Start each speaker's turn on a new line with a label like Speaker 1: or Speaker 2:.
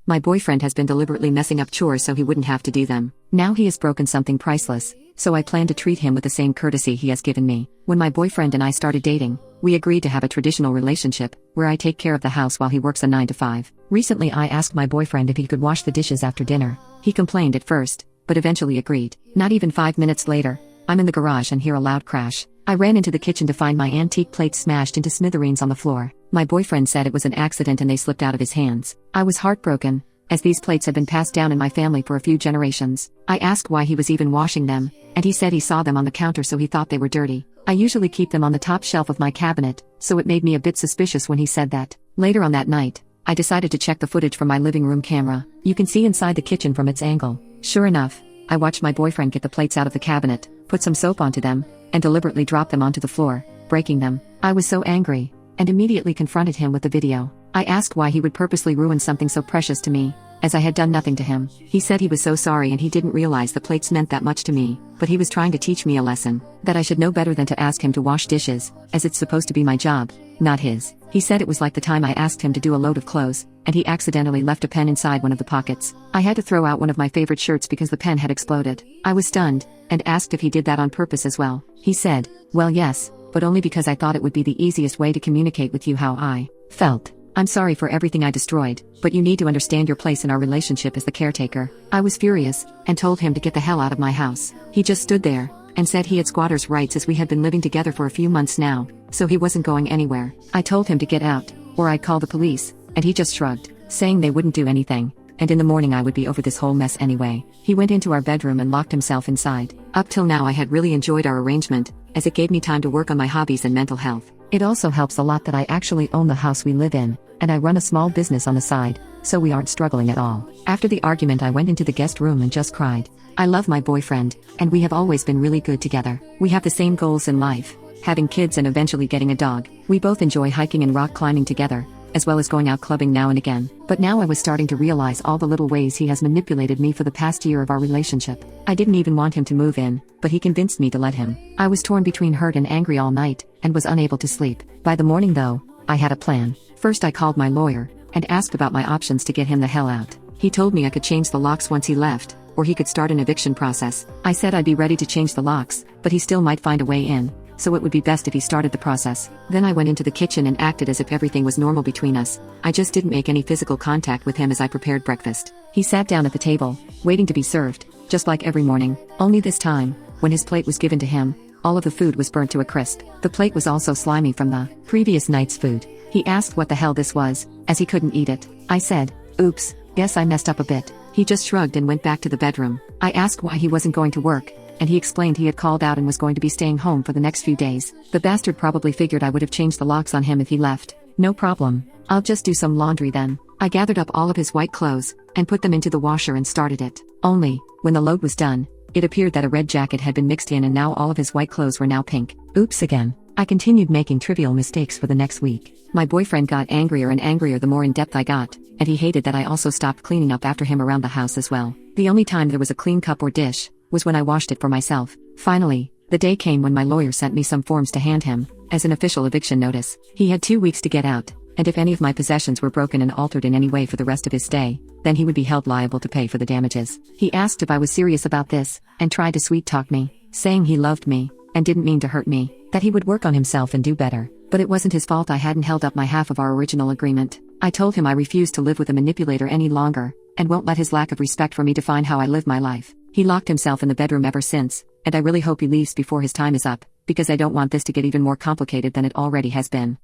Speaker 1: My boyfriend has been deliberately messing up chores so he wouldn't have to do them. Now he has broken something priceless, so I plan to treat him with the same courtesy he has given me. When my boyfriend and I started dating, we agreed to have a traditional relationship, where I take care of the house while he works a 9 to 5. Recently I asked my boyfriend if he could wash the dishes after dinner. He complained at first, but eventually agreed. Not even 5 minutes later, I'm in the garage and hear a loud crash. I ran into the kitchen to find my antique plates smashed into smithereens on the floor. My boyfriend said it was an accident and they slipped out of his hands. I was heartbroken, as these plates had been passed down in my family for a few generations. I asked why he was even washing them, and he said he saw them on the counter so he thought they were dirty. I usually keep them on the top shelf of my cabinet, so it made me a bit suspicious when he said that. Later on that night, I decided to check the footage from my living room camera. You can see inside the kitchen from its angle. Sure enough, I watched my boyfriend get the plates out of the cabinet, put some soap onto them, and deliberately drop them onto the floor, breaking them. I was so angry, and immediately confronted him with the video. I asked why he would purposely ruin something so precious to me, as I had done nothing to him. He said he was so sorry and he didn't realize the plates meant that much to me, but he was trying to teach me a lesson, that I should know better than to ask him to wash dishes, as it's supposed to be my job, not his. He said it was like the time I asked him to do a load of clothes, and he accidentally left a pen inside one of the pockets. I had to throw out one of my favorite shirts because the pen had exploded. I was stunned, and asked if he did that on purpose as well. He said, well yes, but only because I thought it would be the easiest way to communicate with you how I felt. I'm sorry for everything I destroyed, but you need to understand your place in our relationship as the caretaker. I was furious, and told him to get the hell out of my house. He just stood there, and said he had squatter's rights as we had been living together for a few months now, so he wasn't going anywhere. I told him to get out, or I'd call the police, and he just shrugged, saying they wouldn't do anything, and in the morning I would be over this whole mess anyway. He went into our bedroom and locked himself inside. Up till now I had really enjoyed our arrangement, as it gave me time to work on my hobbies and mental health. It also helps a lot that I actually own the house we live in, and I run a small business on the side, so we aren't struggling at all. After the argument I went into the guest room and just cried. I love my boyfriend, and we have always been really good together. We have the same goals in life, having kids and eventually getting a dog. We both enjoy hiking and rock climbing together, as well as going out clubbing now and again. But now I was starting to realize all the little ways he has manipulated me for the past year of our relationship. I didn't even want him to move in, but he convinced me to let him. I was torn between hurt and angry all night, and was unable to sleep. By the morning though, I had a plan. First I called my lawyer, and asked about my options to get him the hell out. He told me I could change the locks once he left, or he could start an eviction process. I said I'd be ready to change the locks, but he still might find a way in, so it would be best if he started the process. Then I went into the kitchen and acted as if everything was normal between us. I just didn't make any physical contact with him as I prepared breakfast. He sat down at the table, waiting to be served, just like every morning. Only this time, when his plate was given to him, all of the food was burnt to a crisp. The plate was also slimy from the previous night's food. He asked what the hell this was, as he couldn't eat it. I said, oops, guess I messed up a bit. He just shrugged and went back to the bedroom. I asked why he wasn't going to work, and he explained he had called out and was going to be staying home for the next few days. The bastard probably figured I would have changed the locks on him if he left. No problem. I'll just do some laundry then. I gathered up all of his white clothes, and put them into the washer and started it. Only, when the load was done, it appeared that a red jacket had been mixed in and now all of his white clothes were now pink. Oops again. I continued making trivial mistakes for the next week. My boyfriend got angrier and angrier the more in depth I got, and he hated that I also stopped cleaning up after him around the house as well. The only time there was a clean cup or dish was when I washed it for myself. Finally, the day came when my lawyer sent me some forms to hand him, as an official eviction notice. He had 2 weeks to get out, and if any of my possessions were broken and altered in any way for the rest of his stay, then he would be held liable to pay for the damages. He asked if I was serious about this, and tried to sweet-talk me, saying he loved me, and didn't mean to hurt me, that he would work on himself and do better. But it wasn't his fault I hadn't held up my half of our original agreement. I told him I refused to live with a manipulator any longer, and won't let his lack of respect for me define how I live my life. He locked himself in the bedroom ever since, and I really hope he leaves before his time is up, because I don't want this to get even more complicated than it already has been.